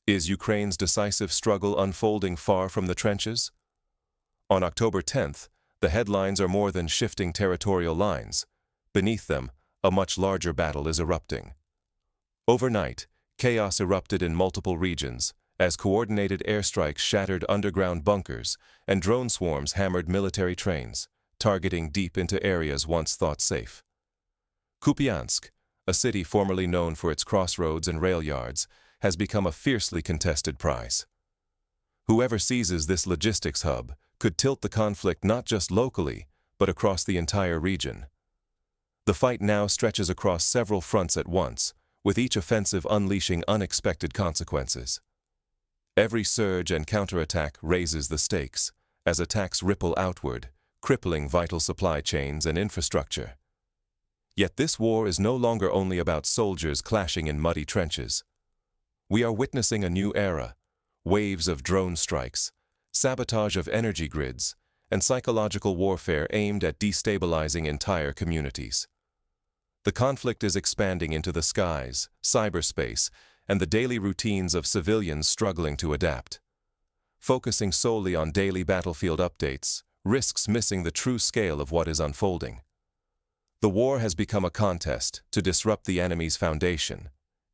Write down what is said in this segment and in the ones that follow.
Is Ukraine's decisive struggle unfolding far from the trenches? On October 10th, the headlines are more than shifting territorial lines. Beneath them, a much larger battle is erupting. Overnight, chaos erupted in multiple regions, as coordinated airstrikes shattered underground bunkers and drone swarms hammered military trains, targeting deep into areas once thought safe. Kupiansk, a city formerly known for its crossroads and rail yards, has become a fiercely contested prize. Whoever seizes this logistics hub could tilt the conflict not just locally, but across the entire region. The fight now stretches across several fronts at once, with each offensive unleashing unexpected consequences. Every surge and counterattack raises the stakes, as attacks ripple outward, crippling vital supply chains and infrastructure. Yet this war is no longer only about soldiers clashing in muddy trenches. We are witnessing a new era: waves of drone strikes, sabotage of energy grids, and psychological warfare aimed at destabilizing entire communities. The conflict is expanding into the skies, cyberspace, and the daily routines of civilians struggling to adapt. Focusing solely on daily battlefield updates risks missing the true scale of what is unfolding. The war has become a contest to disrupt the enemy's foundation: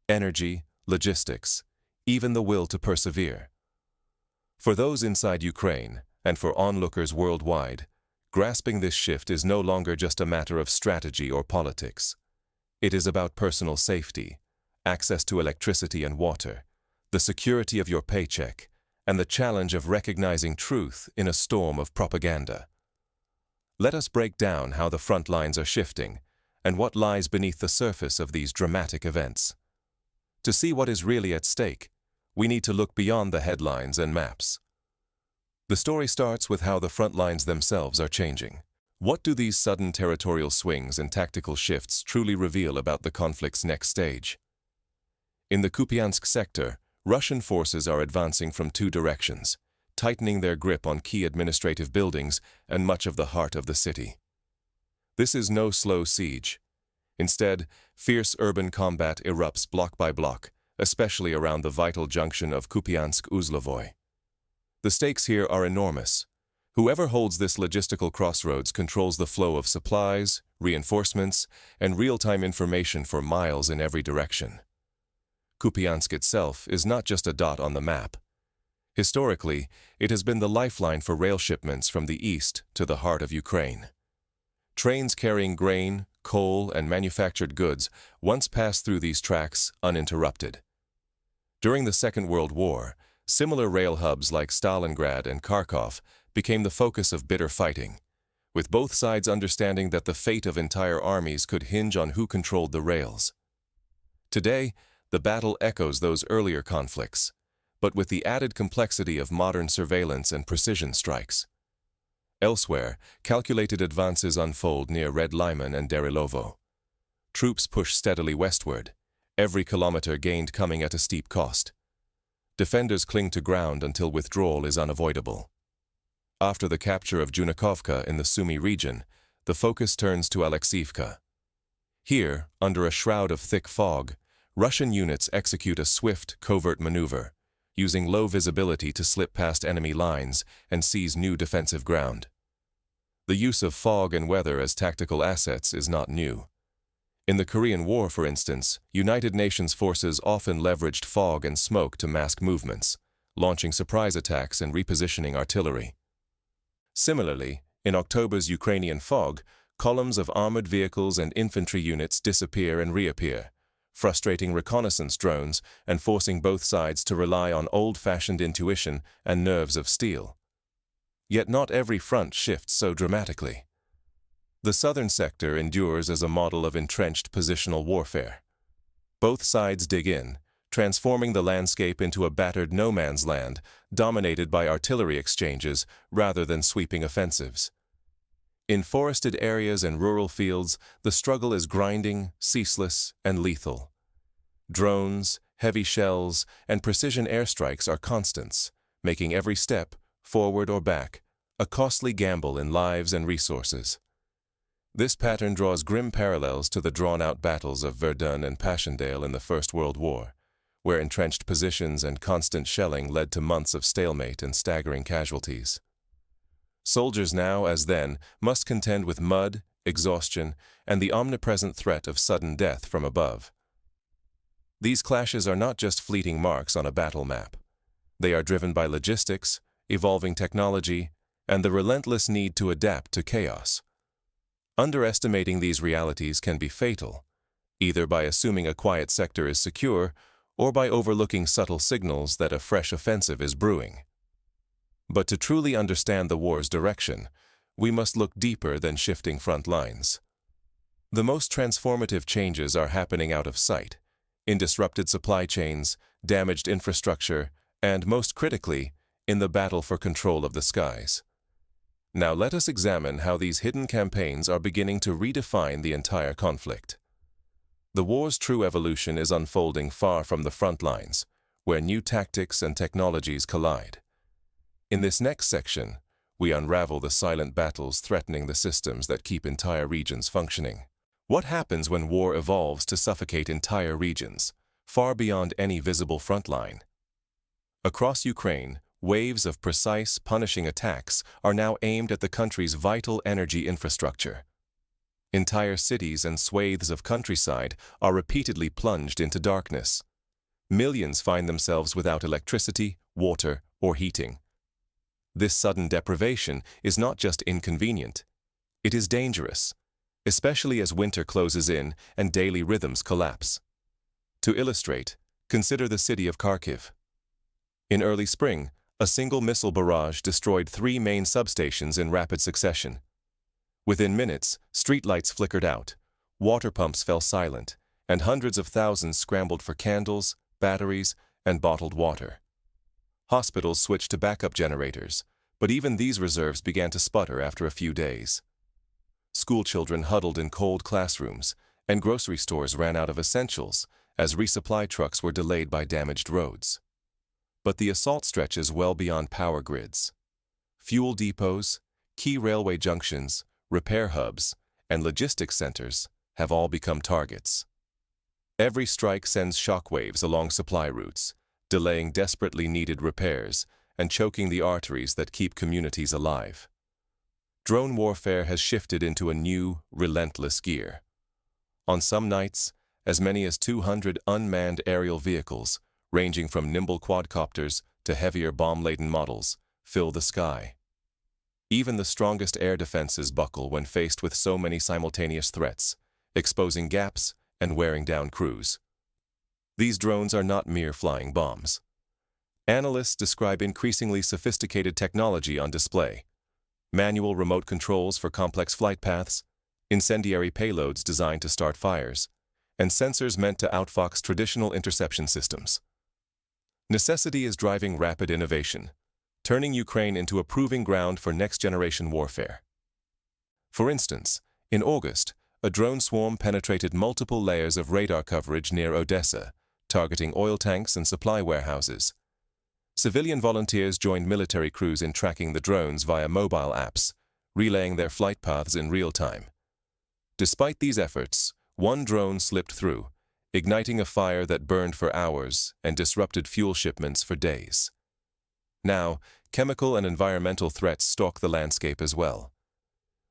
energy, logistics, even the will to persevere. For those inside Ukraine, and for onlookers worldwide, grasping this shift is no longer just a matter of strategy or politics. It is about personal safety, access to electricity and water, the security of your paycheck, and the challenge of recognizing truth in a storm of propaganda. Let us break down how the front lines are shifting and what lies beneath the surface of these dramatic events. To see what is really at stake, we need to look beyond the headlines and maps. The story starts with how the front lines themselves are changing. What do these sudden territorial swings and tactical shifts truly reveal about the conflict's next stage? In the Kupiansk sector, Russian forces are advancing from two directions, tightening their grip on key administrative buildings and much of the heart of the city. This is no slow siege. Instead, fierce urban combat erupts block by block, especially around the vital junction of Kupiansk-Uzlovoy. The stakes here are enormous. Whoever holds this logistical crossroads controls the flow of supplies, reinforcements, and real-time information for miles in every direction. Kupiansk itself is not just a dot on the map. Historically, it has been the lifeline for rail shipments from the east to the heart of Ukraine. Trains carrying grain, coal, and manufactured goods once passed through these tracks uninterrupted. During the Second World War, similar rail hubs like Stalingrad and Kharkov became the focus of bitter fighting, with both sides understanding that the fate of entire armies could hinge on who controlled the rails. Today, the battle echoes those earlier conflicts, but with the added complexity of modern surveillance and precision strikes. Elsewhere, calculated advances unfold near Red Lyman and Derilovo. Troops push steadily westward, every kilometer gained coming at a steep cost. Defenders cling to ground until withdrawal is unavoidable. After the capture of Junakovka in the Sumy region, the focus turns to Alexiivka. Here, under a shroud of thick fog, Russian units execute a swift, covert maneuver, using low visibility to slip past enemy lines and seize new defensive ground. The use of fog and weather as tactical assets is not new. In the Korean War, for instance, United Nations forces often leveraged fog and smoke to mask movements, launching surprise attacks and repositioning artillery. Similarly, in October's Ukrainian fog, columns of armored vehicles and infantry units disappear and reappear, frustrating reconnaissance drones and forcing both sides to rely on old-fashioned intuition and nerves of steel. Yet not every front shifts so dramatically. The southern sector endures as a model of entrenched positional warfare. Both sides dig in, transforming the landscape into a battered no-man's land dominated by artillery exchanges rather than sweeping offensives. In forested areas and rural fields, the struggle is grinding, ceaseless, and lethal. Drones, heavy shells, and precision airstrikes are constants, making every step, forward or back, a costly gamble in lives and resources. This pattern draws grim parallels to the drawn-out battles of Verdun and Passchendaele in the First World War, where entrenched positions and constant shelling led to months of stalemate and staggering casualties. Soldiers now, as then, must contend with mud, exhaustion, and the omnipresent threat of sudden death from above. These clashes are not just fleeting marks on a battle map. They are driven by logistics, evolving technology, and the relentless need to adapt to chaos. Underestimating these realities can be fatal, either by assuming a quiet sector is secure or by overlooking subtle signals that a fresh offensive is brewing. But to truly understand the war's direction, we must look deeper than shifting front lines. The most transformative changes are happening out of sight, in disrupted supply chains, damaged infrastructure, and, most critically, in the battle for control of the skies. Now let us examine how these hidden campaigns are beginning to redefine the entire conflict. The war's true evolution is unfolding far from the front lines, where new tactics and technologies collide. In this next section, we unravel the silent battles threatening the systems that keep entire regions functioning. What happens when war evolves to suffocate entire regions, far beyond any visible front line? Across Ukraine, waves of precise, punishing attacks are now aimed at the country's vital energy infrastructure. Entire cities and swathes of countryside are repeatedly plunged into darkness. Millions find themselves without electricity, water, or heating. This sudden deprivation is not just inconvenient, it is dangerous, especially as winter closes in and daily rhythms collapse. To illustrate, consider the city of Kharkiv. In early spring, a single missile barrage destroyed 3 main substations in rapid succession. Within minutes, streetlights flickered out, water pumps fell silent, and hundreds of thousands scrambled for candles, batteries, and bottled water. Hospitals switched to backup generators, but even these reserves began to sputter after a few days. Schoolchildren huddled in cold classrooms, and grocery stores ran out of essentials as resupply trucks were delayed by damaged roads. But the assault stretches well beyond power grids. Fuel depots, key railway junctions, repair hubs, and logistics centers have all become targets. Every strike sends shockwaves along supply routes, delaying desperately needed repairs and choking the arteries that keep communities alive. Drone warfare has shifted into a new, relentless gear. On some nights, as many as 200 unmanned aerial vehicles, ranging from nimble quadcopters to heavier bomb-laden models, fill the sky. Even the strongest air defenses buckle when faced with so many simultaneous threats, exposing gaps and wearing down crews. These drones are not mere flying bombs. Analysts describe increasingly sophisticated technology on display: manual remote controls for complex flight paths, incendiary payloads designed to start fires, and sensors meant to outfox traditional interception systems. Necessity is driving rapid innovation, turning Ukraine into a proving ground for next-generation warfare. For instance, in August, a drone swarm penetrated multiple layers of radar coverage near Odessa, targeting oil tanks and supply warehouses. Civilian volunteers joined military crews in tracking the drones via mobile apps, relaying their flight paths in real time. Despite these efforts, one drone slipped through, igniting a fire that burned for hours and disrupted fuel shipments for days. Now, chemical and environmental threats stalk the landscape as well.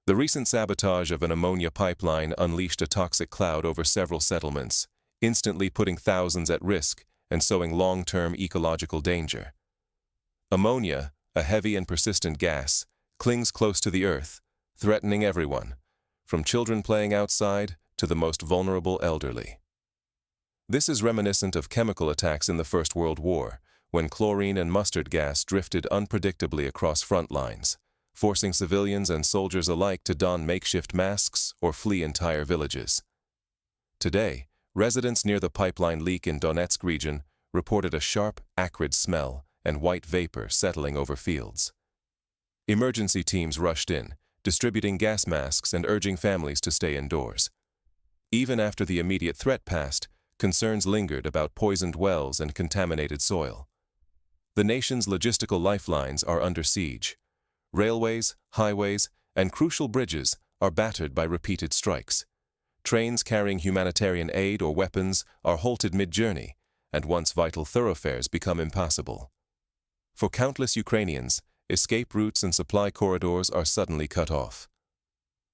The recent sabotage of an ammonia pipeline unleashed a toxic cloud over several settlements, instantly putting thousands at risk and sowing long-term ecological danger. Ammonia, a heavy and persistent gas, clings close to the earth, threatening everyone, from children playing outside to the most vulnerable elderly. This is reminiscent of chemical attacks in the First World War, when chlorine and mustard gas drifted unpredictably across front lines, forcing civilians and soldiers alike to don makeshift masks or flee entire villages. Today, residents near the pipeline leak in Donetsk region reported a sharp, acrid smell and white vapor settling over fields. Emergency teams rushed in, distributing gas masks and urging families to stay indoors. Even after the immediate threat passed, concerns lingered about poisoned wells and contaminated soil. The nation's logistical lifelines are under siege. Railways, highways, and crucial bridges are battered by repeated strikes. Trains carrying humanitarian aid or weapons are halted mid-journey, and once vital thoroughfares become impassable. For countless Ukrainians, escape routes and supply corridors are suddenly cut off.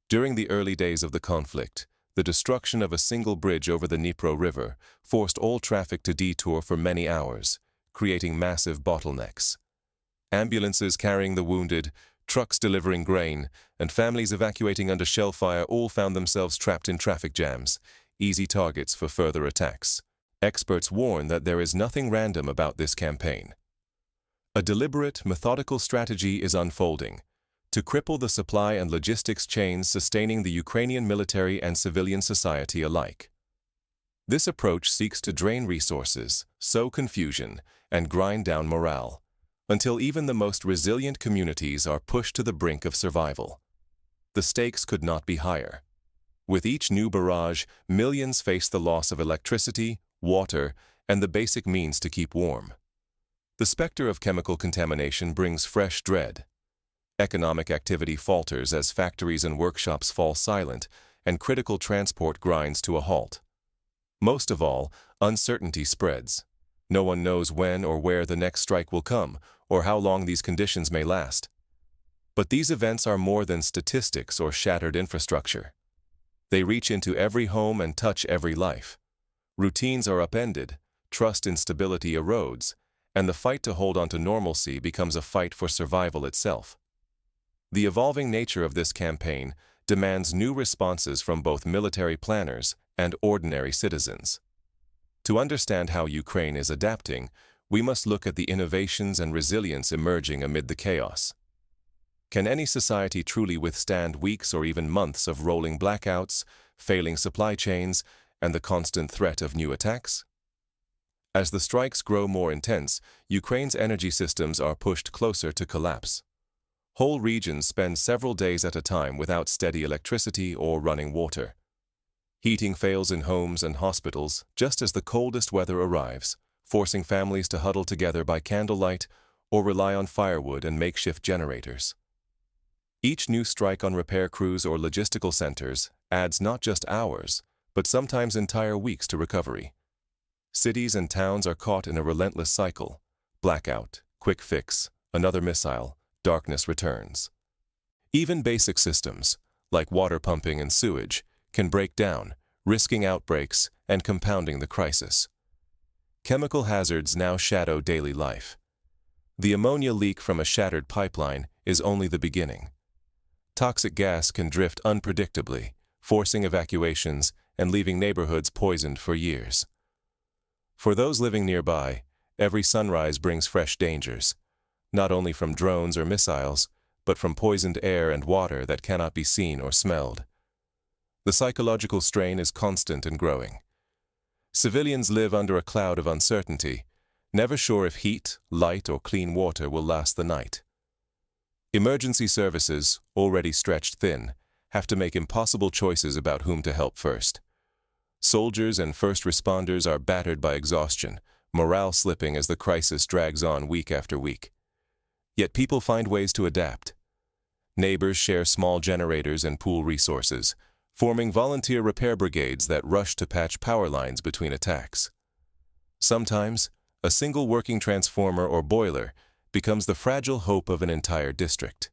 During the early days of the conflict, the destruction of a single bridge over the Dnipro River forced all traffic to detour for many hours, creating massive bottlenecks. Ambulances carrying the wounded, trucks delivering grain, and families evacuating under shell fire all found themselves trapped in traffic jams, easy targets for further attacks. Experts warn that there is nothing random about this campaign. A deliberate, methodical strategy is unfolding to cripple the supply and logistics chains sustaining the Ukrainian military and civilian society alike. This approach seeks to drain resources, sow confusion, and grind down morale, until even the most resilient communities are pushed to the brink of survival. The stakes could not be higher. With each new barrage, millions face the loss of electricity, water, and the basic means to keep warm. The specter of chemical contamination brings fresh dread. Economic activity falters as factories and workshops fall silent, and critical transport grinds to a halt. Most of all, uncertainty spreads. No one knows when or where the next strike will come, or how long these conditions may last. But these events are more than statistics or shattered infrastructure. They reach into every home and touch every life. Routines are upended, trust in stability erodes, and the fight to hold on to normalcy becomes a fight for survival itself. The evolving nature of this campaign demands new responses from both military planners and ordinary citizens. To understand how Ukraine is adapting, we must look at the innovations and resilience emerging amid the chaos. Can any society truly withstand weeks or even months of rolling blackouts, failing supply chains, and the constant threat of new attacks? As the strikes grow more intense, Ukraine's energy systems are pushed closer to collapse. Whole regions spend several days at a time without steady electricity or running water. Heating fails in homes and hospitals just as the coldest weather arrives, forcing families to huddle together by candlelight or rely on firewood and makeshift generators. Each new strike on repair crews or logistical centers adds not just hours, but sometimes entire weeks to recovery. Cities and towns are caught in a relentless cycle. Blackout, quick fix, another missile, darkness returns. Even basic systems, like water pumping and sewage, can break down, risking outbreaks and compounding the crisis. Chemical hazards now shadow daily life. The ammonia leak from a shattered pipeline is only the beginning. Toxic gas can drift unpredictably, forcing evacuations and leaving neighborhoods poisoned for years. For those living nearby, every sunrise brings fresh dangers, not only from drones or missiles, but from poisoned air and water that cannot be seen or smelled. The psychological strain is constant and growing. Civilians live under a cloud of uncertainty, never sure if heat, light, or clean water will last the night. Emergency services, already stretched thin, have to make impossible choices about whom to help first. Soldiers and first responders are battered by exhaustion, morale slipping as the crisis drags on week after week. Yet people find ways to adapt. Neighbors share small generators and pool resources, forming volunteer repair brigades that rush to patch power lines between attacks. Sometimes, a single working transformer or boiler becomes the fragile hope of an entire district.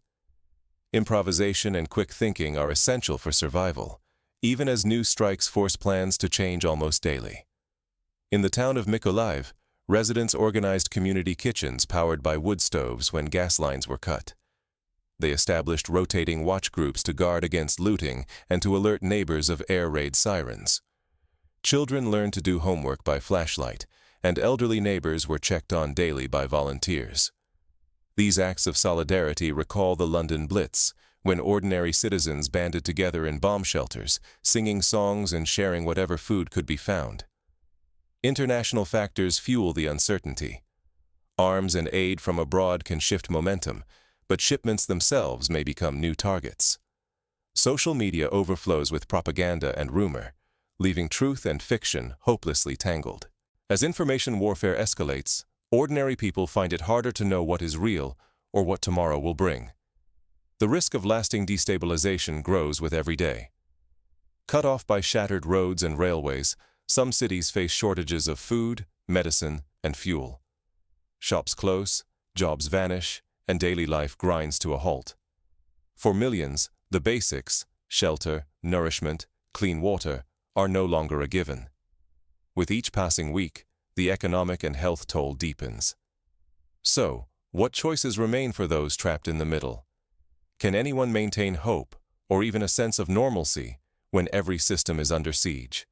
Improvisation and quick thinking are essential for survival, even as new strikes force plans to change almost daily. In the town of Mykolaiv, residents organized community kitchens powered by wood stoves when gas lines were cut. They established rotating watch groups to guard against looting and to alert neighbors of air raid sirens. Children learned to do homework by flashlight, and elderly neighbors were checked on daily by volunteers. These acts of solidarity recall the London Blitz, when ordinary citizens banded together in bomb shelters, singing songs and sharing whatever food could be found. International factors fuel the uncertainty. Arms and aid from abroad can shift momentum, but shipments themselves may become new targets. Social media overflows with propaganda and rumor, leaving truth and fiction hopelessly tangled. As information warfare escalates, ordinary people find it harder to know what is real or what tomorrow will bring. The risk of lasting destabilization grows with every day. Cut off by shattered roads and railways, Some cities face shortages of food, medicine, and fuel. Shops close, jobs vanish, and daily life grinds to a halt. For millions, the basics, shelter, nourishment, clean water, are no longer a given. With each passing week, the economic and health toll deepens. So, what choices remain for those trapped in the middle? Can anyone maintain hope, or even a sense of normalcy, when every system is under siege?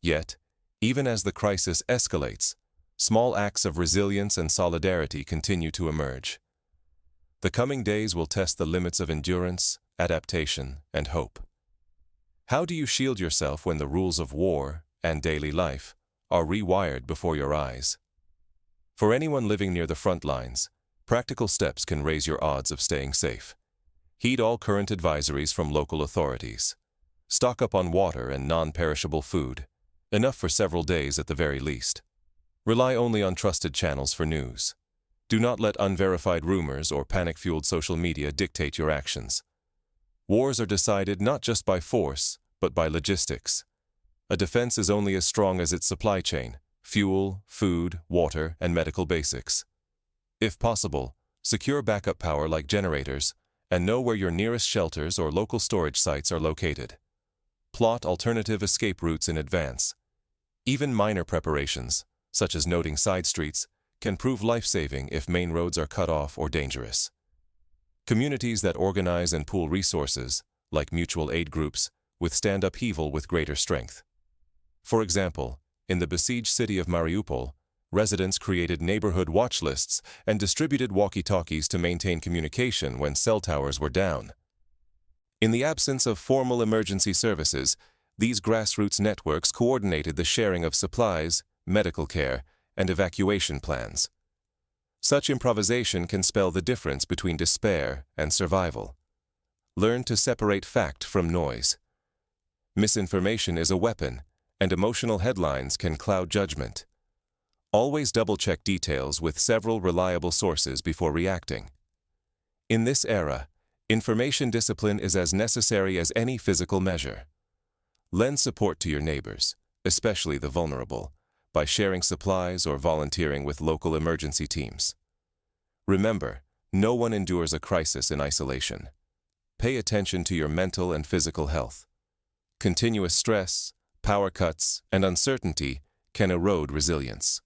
Yet, even as the crisis escalates, small acts of resilience and solidarity continue to emerge. The coming days will test the limits of endurance, adaptation, and hope. How do you shield yourself when the rules of war and daily life are rewired before your eyes? For anyone living near the front lines, practical steps can raise your odds of staying safe. Heed all current advisories from local authorities. Stock up on water and non-perishable food, enough for several days at the very least. Rely only on trusted channels for news. Do not let unverified rumors or panic-fueled social media dictate your actions. Wars are decided not just by force, but by logistics. A defense is only as strong as its supply chain: fuel, food, water, and medical basics. If possible, secure backup power like generators, and know where your nearest shelters or local storage sites are located. Plot alternative escape routes in advance. Even minor preparations, such as noting side streets, can prove life-saving if main roads are cut off or dangerous. Communities that organize and pool resources, like mutual aid groups, withstand upheaval with greater strength. For example, in the besieged city of Mariupol, residents created neighborhood watch lists and distributed walkie-talkies to maintain communication when cell towers were down. In the absence of formal emergency services, these grassroots networks coordinated the sharing of supplies, medical care, and evacuation plans. Such improvisation can spell the difference between despair and survival. Learn to separate fact from noise. Misinformation is a weapon, and emotional headlines can cloud judgment. Always double-check details with several reliable sources before reacting. In this era, information discipline is as necessary as any physical measure. Lend support to your neighbors, especially the vulnerable, by sharing supplies or volunteering with local emergency teams. Remember, no one endures a crisis in isolation. Pay attention to your mental and physical health. Continuous stress, power cuts, and uncertainty can erode resilience.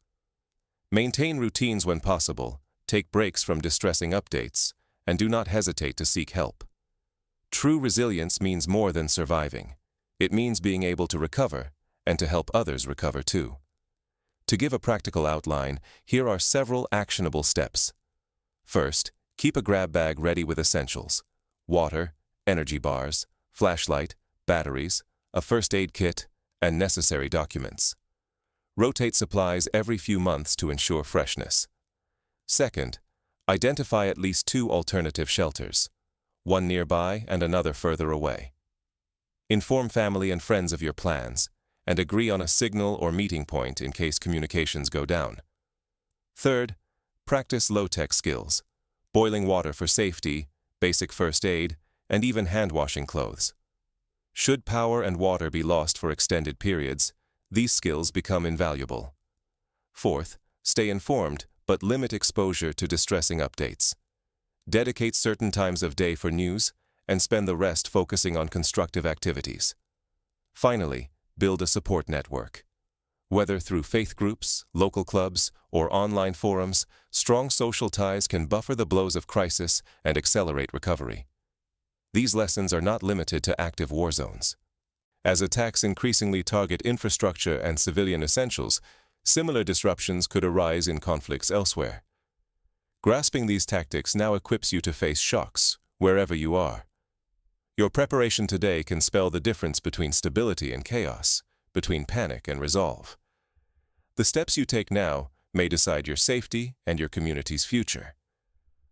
Maintain routines when possible, take breaks from distressing updates, and do not hesitate to seek help. True resilience means more than surviving. It means being able to recover, and to help others recover too. To give a practical outline, here are several actionable steps. First, keep a grab bag ready with essentials: water, energy bars, flashlight, batteries, a first aid kit, and necessary documents. Rotate supplies every few months to ensure freshness. Second, identify at least 2 alternative shelters, one nearby and another further away. Inform family and friends of your plans, and agree on a signal or meeting point in case communications go down. Third, practice low-tech skills: boiling water for safety, basic first aid, and even hand-washing clothes. Should power and water be lost for extended periods, these skills become invaluable. Fourth, stay informed, but limit exposure to distressing updates. Dedicate certain times of day for news, and spend the rest focusing on constructive activities. Finally, build a support network. Whether through faith groups, local clubs, or online forums, strong social ties can buffer the blows of crisis and accelerate recovery. These lessons are not limited to active war zones. As attacks increasingly target infrastructure and civilian essentials, similar disruptions could arise in conflicts elsewhere. Grasping these tactics now equips you to face shocks, wherever you are. Your preparation today can spell the difference between stability and chaos, between panic and resolve. The steps you take now may decide your safety and your community's future.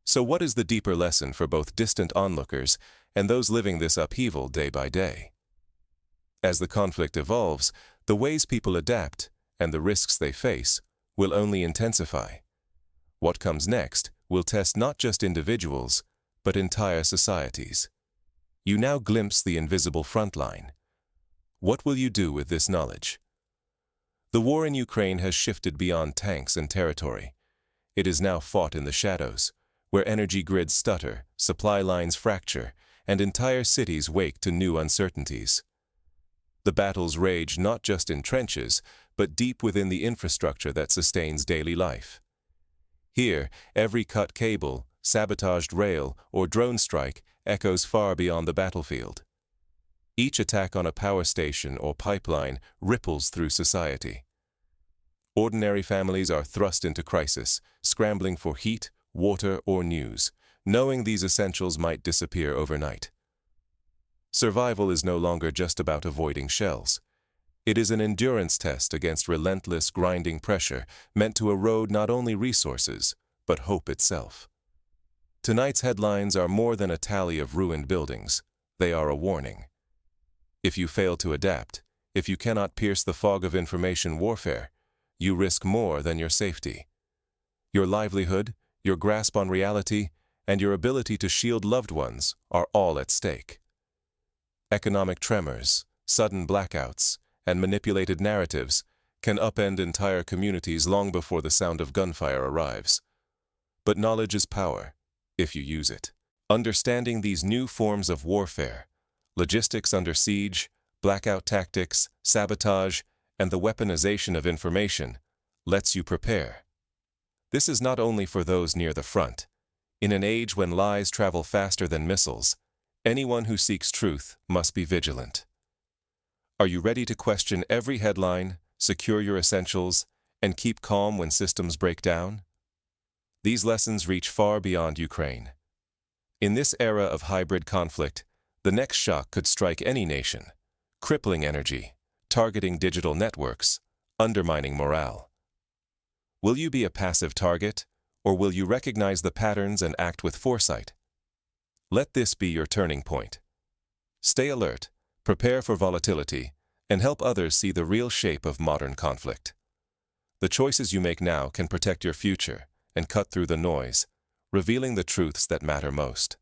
So what is the deeper lesson for both distant onlookers and those living this upheaval day by day? As the conflict evolves, the ways people adapt and the risks they face will only intensify. What comes next will test not just individuals, but entire societies. You now glimpse the invisible front line. What will you do with this knowledge? The war in Ukraine has shifted beyond tanks and territory. It is now fought in the shadows, where energy grids stutter, supply lines fracture, and entire cities wake to new uncertainties. The battles rage not just in trenches, but deep within the infrastructure that sustains daily life. Here, every cut cable, sabotaged rail, or drone strike echoes far beyond the battlefield. Each attack on a power station or pipeline ripples through society. Ordinary families are thrust into crisis, scrambling for heat, water, or news, knowing these essentials might disappear overnight. Survival is no longer just about avoiding shells. It is an endurance test against relentless, grinding pressure meant to erode not only resources, but hope itself. Tonight's headlines are more than a tally of ruined buildings. They are a warning. If you fail to adapt, if you cannot pierce the fog of information warfare, you risk more than your safety. Your livelihood, your grasp on reality, and your ability to shield loved ones are all at stake. Economic tremors, sudden blackouts, and manipulated narratives can upend entire communities long before the sound of gunfire arrives. But knowledge is power, if you use it. Understanding these new forms of warfare, logistics under siege, blackout tactics, sabotage, and the weaponization of information, lets you prepare. This is not only for those near the front. In an age when lies travel faster than missiles, anyone who seeks truth must be vigilant. Are you ready to question every headline, secure your essentials, and keep calm when systems break down? These lessons reach far beyond Ukraine. In this era of hybrid conflict, the next shock could strike any nation, crippling energy, targeting digital networks, undermining morale. Will you be a passive target, or will you recognize the patterns and act with foresight? Let this be your turning point. Stay alert, prepare for volatility, and help others see the real shape of modern conflict. The choices you make now can protect your future and cut through the noise, revealing the truths that matter most.